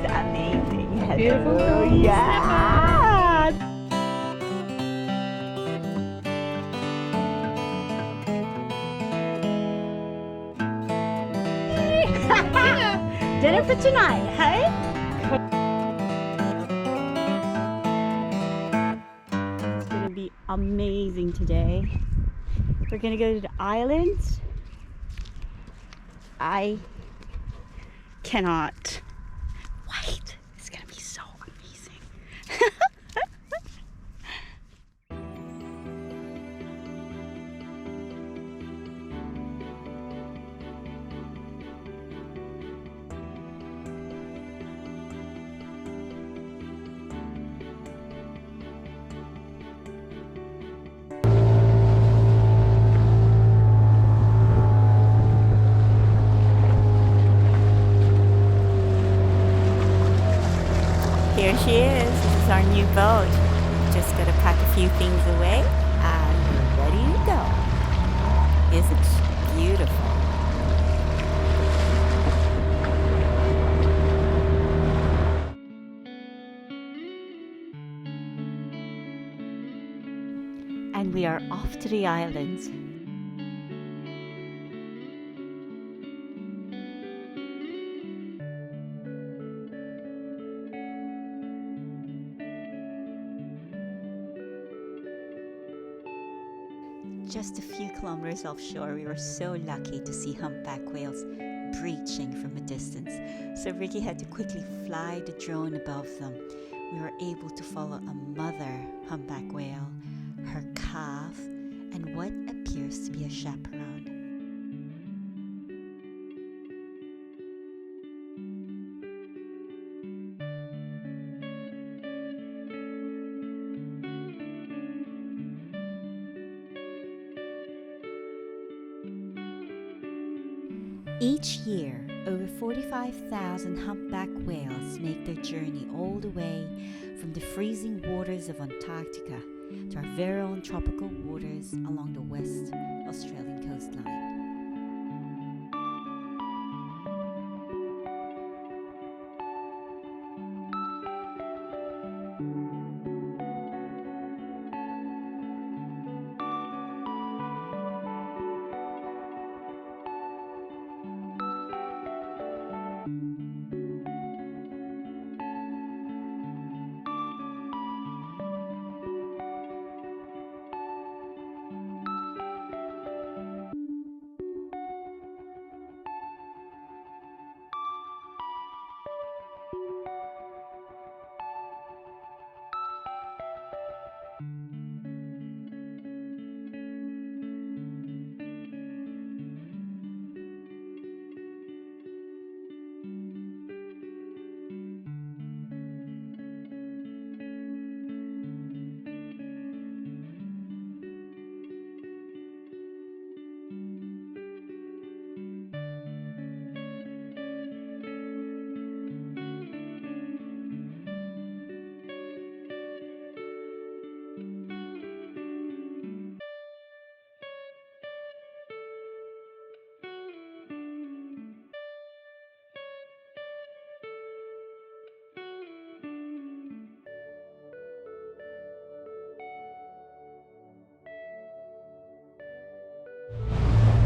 is amazing. Hello. Beautiful. Yeah. Dinner for tonight, hey? It's gonna be amazing today. We're gonna go to the islands. I cannot wait. It's gonna be so amazing. Here she is. This is our new boat. Just gotta pack a few things away and we're ready to go. Isn't she beautiful? And we are off to the islands. Just a few kilometers offshore, we were so lucky to see humpback whales breaching from a distance. So Ricky had to quickly fly the drone above them. We were able to follow a mother humpback whale, her calf, and what appears to be a chaperone. Each year, over 45,000 humpback whales make their journey all the way from the freezing waters of Antarctica to our very own tropical waters along the West Australian coastline.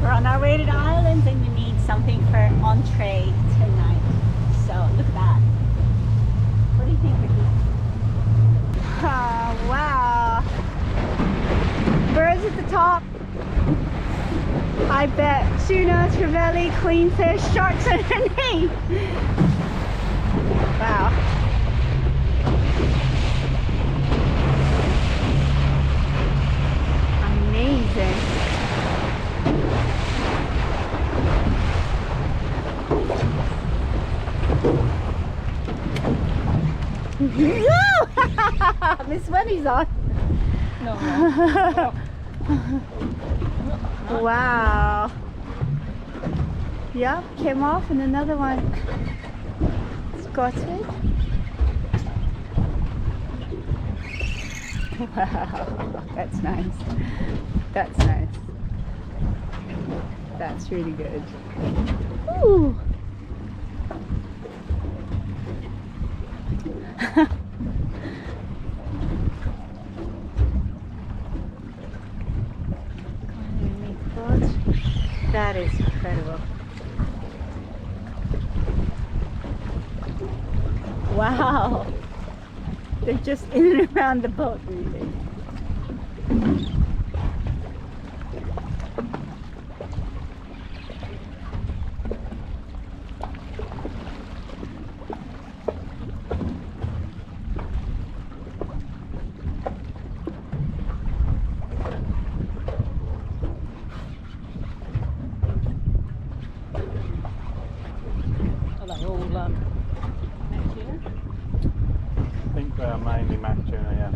We're on our way to the islands and we need something for entree tonight. So look at that. What do you think, Ricky? Oh, wow. Birds at the top. I bet tuna, trevally, clean fish, sharks underneath. Wow. Amazing. Miss Wendy's on. No. Wow. Yep, came off and another one spotted. Wow, that's nice. That's nice. That's really good. Ooh. That is incredible. Wow. They're just in and around the boat, really. I think they're mainly mac tuna, yeah.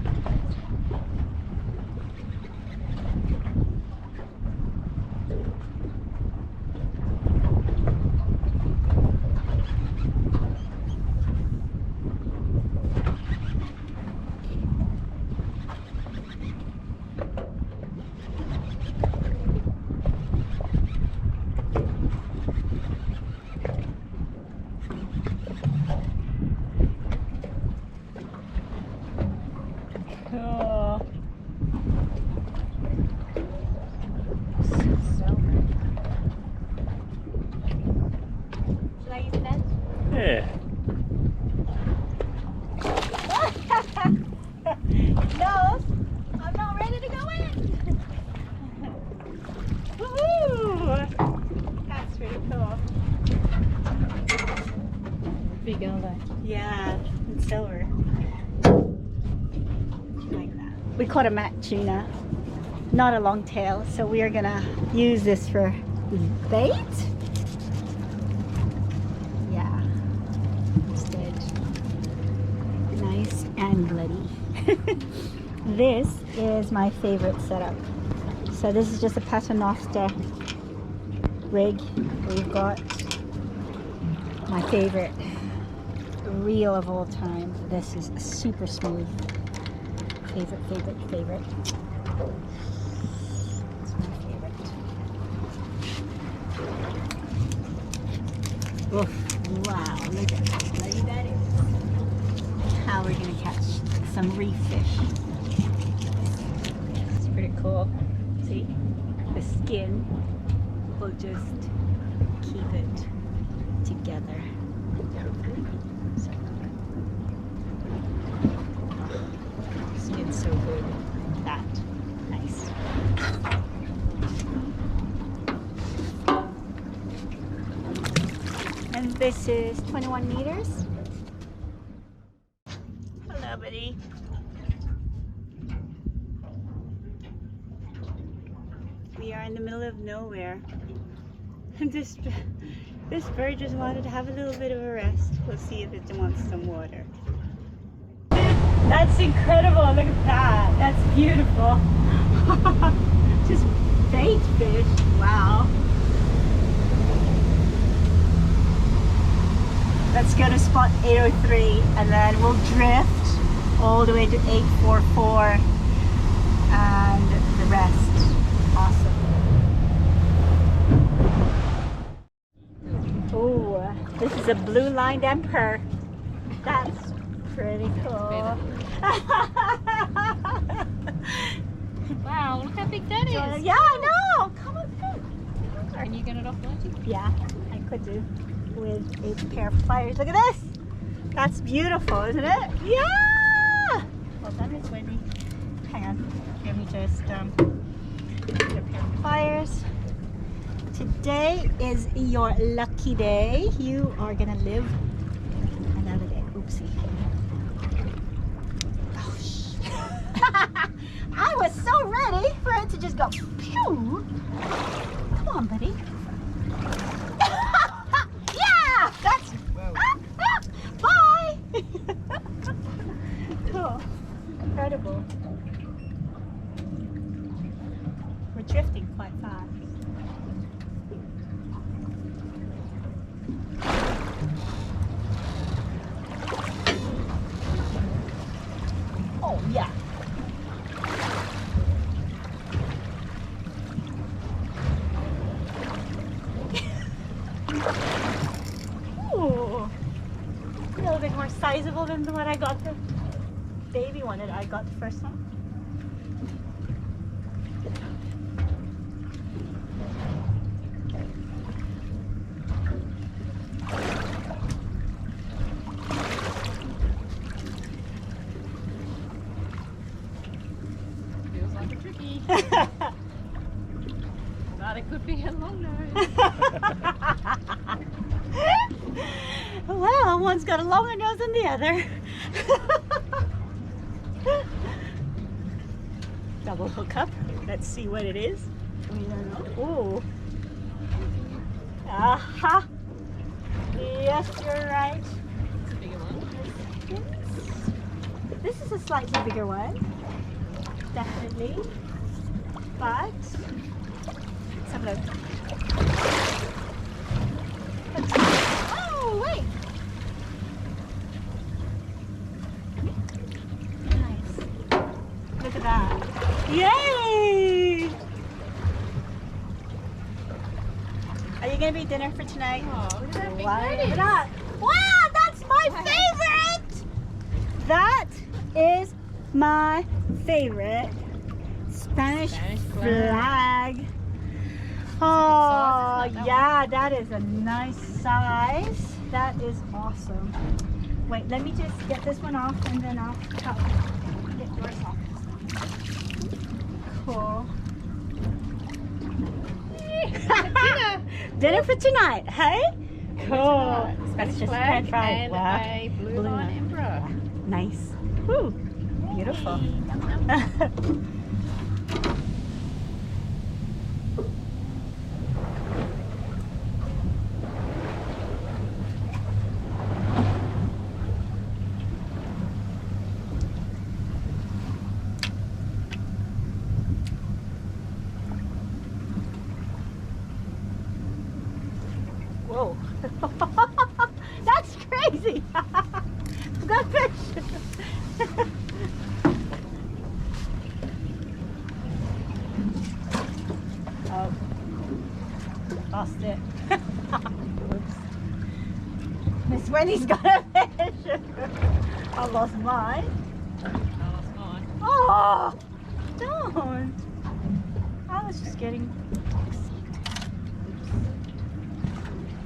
Yeah. No, I'm not ready to go in. Woohoo! That's pretty cool. Big, aren't they? Yeah, and silver. Like that. We caught a mac tuna, not a long tail, so we are gonna use this for bait. Yeah, instead. Nice and bloody. This is my favorite setup. So this is just a paternoster rig. We've got my favorite reel of all time. This is super smooth. Favorite. It's my favorite. Oof. Wow, look at how bloody that is. How we're gonna catch some reef fish. It's pretty cool. See, the skin will just keep it together. So, skin's so good. That nice. And this is 21 meters. Hello, buddy. We are in the middle of nowhere. And this bird just wanted to have a little bit of a rest. We'll see if it wants some water. That's incredible. Look at that. That's beautiful. Just bait fish. Wow. Let's go to spot 803 and then we'll drift all the way to 844 and the rest. Awesome. Oh, this is a blue lined emperor. That's pretty cool. Wow, look how big that is. Yeah, I know. Come on. Can you get it off later? Yeah, I could do with a pair of pliers. Look at this. That's beautiful, isn't it? Yeah. Well done, Miss Wendy. Hang on. Let me just get a pair of pliers. Today is your lucky day. You are gonna live another day. Oopsie. Oh, I was so ready for it to just go pew. Come on, buddy. Yeah, that's. Bye. Cool. Incredible. We're drifting quite fast. Oh, yeah. Ooh. A little bit more sizable than the one I got, the baby one that I got the first time. Feels like a tricky. But it could be a long nose. Well, one's got a longer nose than the other. Double hook up. Let's see what it is. We don't know. Ooh. Aha. Yes, you're right. It's a bigger one. This is a slightly bigger one. Definitely. But let's have a look. Oh, wait. Nice. Look at that. Yay! Are you going to be dinner for tonight? Oh, look at that big Wow, look at nose. that. Wow, that's my favorite! That is my favorite Spanish flag. Oh, That yeah, that is a nice size. That is awesome. Wait, let me just get this one off and then I'll help get yours off. Cool. Dinner. Dinner for tonight, hey? Cool. Spanish Just flag french fry. and Wow. a blue line emperor. Nice. Woo. Beautiful. Whoa. That's crazy. That fish. Oh. Lost it. Whoops. Miss Wendy's got a fish. I lost mine. I lost mine. Oh, don't. I was just getting.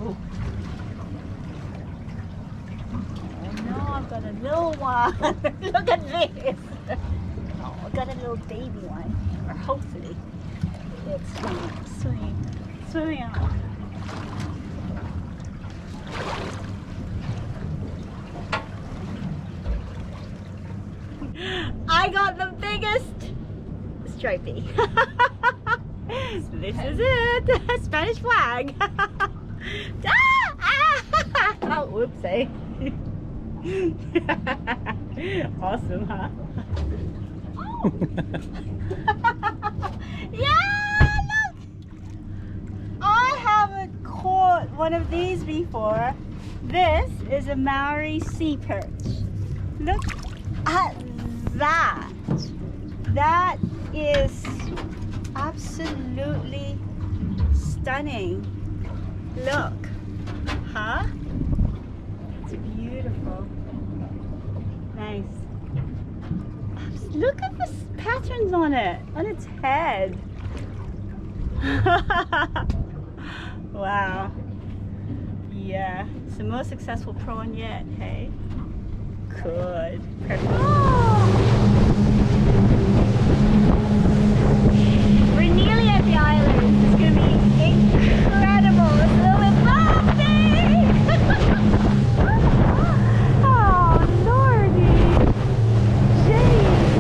Oh. Oh no, I've got a little one. Look at this. Oh, I've got a little baby one. Or hopefully it's swimming out. I got the biggest stripey. This is it. Spanish flag. Oh, whoopsie. Awesome, huh? Yeah, look! I haven't caught one of these before. This is a Maori sea perch. Look at that. That is absolutely stunning. Look, huh? It's beautiful. Nice. Look at the patterns on it, on its head. Wow. Yeah, it's the most successful prawn yet, hey? Good. Perfect. Oh! We're nearly at the island. It's going to be incredible. It's a little bit bumpy. Oh, lordy. Jeez.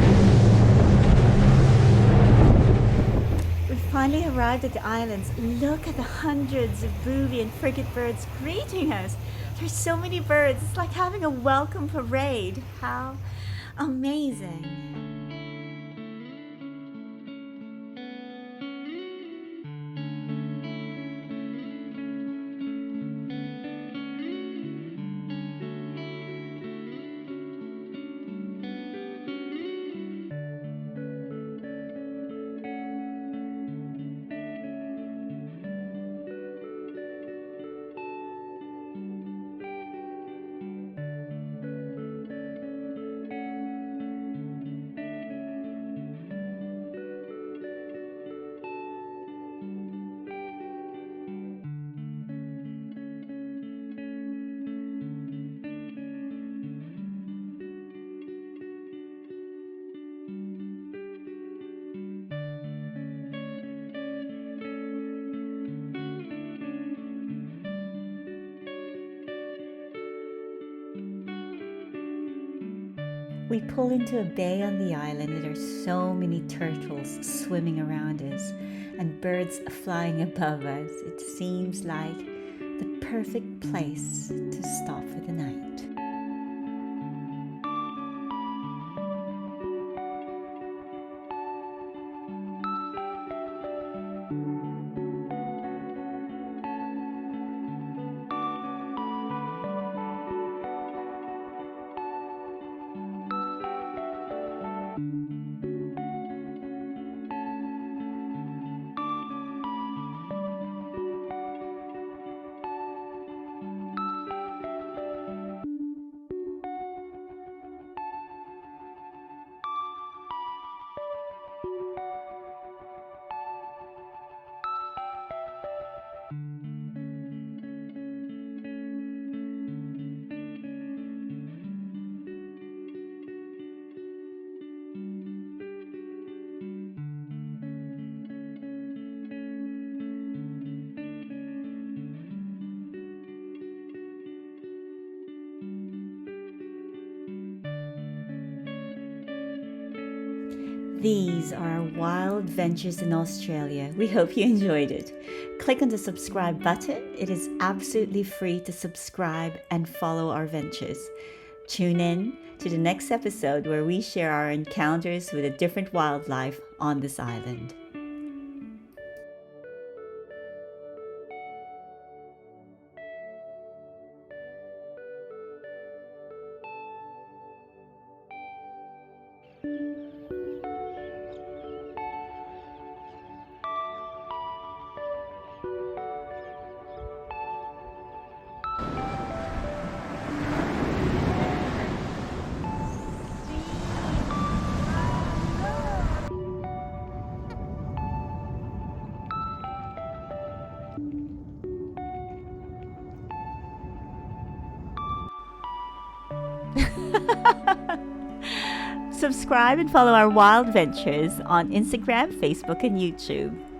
We finally arrived at the islands. Look at the hundreds of booby and frigate birds greeting us. There's so many birds. It's like having a welcome parade. How amazing. We pull into a bay on the island and there are so many turtles swimming around us and birds flying above us. It seems like the perfect place to stop for the night. These are our wild ventures in Australia. We hope you enjoyed it. Click on the subscribe button. It is absolutely free to subscribe and follow our ventures. Tune in to the next episode where we share our encounters with a different wildlife on this island. Subscribe and follow our wild ventures on Instagram, Facebook, and YouTube.